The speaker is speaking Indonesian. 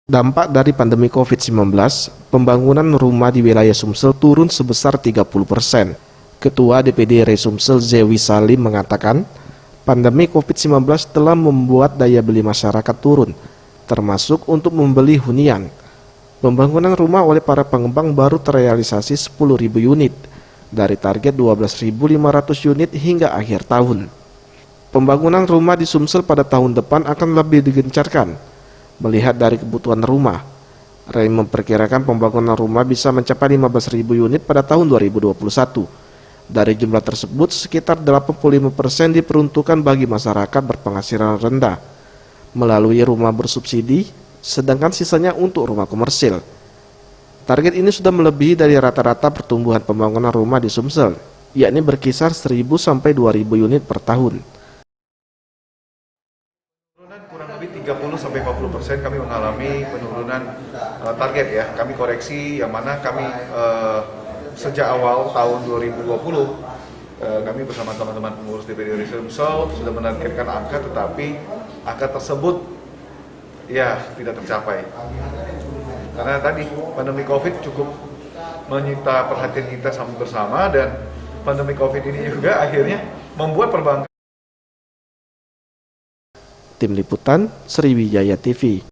Dampak dari pandemi COVID-19, pembangunan rumah di wilayah Sumsel turun sebesar 30%. Ketua DPD RI Sumsel Zewi Salim mengatakan, pandemi COVID-19 telah membuat daya beli masyarakat turun, termasuk untuk membeli hunian. Pembangunan rumah oleh para pengembang baru terrealisasi 10.000 unit, dari target 12.500 unit hingga akhir tahun. Pembangunan rumah di Sumsel pada tahun depan akan lebih digencarkan. Melihat dari kebutuhan rumah, RI memperkirakan pembangunan rumah bisa mencapai 15.000 unit pada tahun 2021. Dari jumlah tersebut, sekitar 85% diperuntukkan bagi masyarakat berpenghasilan rendah melalui rumah bersubsidi, sedangkan sisanya untuk rumah komersil. Target ini sudah melebihi dari rata-rata pertumbuhan pembangunan rumah di Sumsel, yakni berkisar 1.000 sampai 2.000 unit per tahun. Kurang lebih 30-40% kami mengalami penurunan target ya. Kami koreksi yang mana kami sejak awal tahun 2020 kami bersama teman-teman pengurus DPD RI Sumsel sudah menargetkan angka, tetapi angka tersebut ya tidak tercapai. Karena tadi pandemi Covid cukup menyita perhatian kita bersama, dan pandemi Covid ini juga akhirnya membuat perbankan. Tim Liputan, Sriwijaya TV.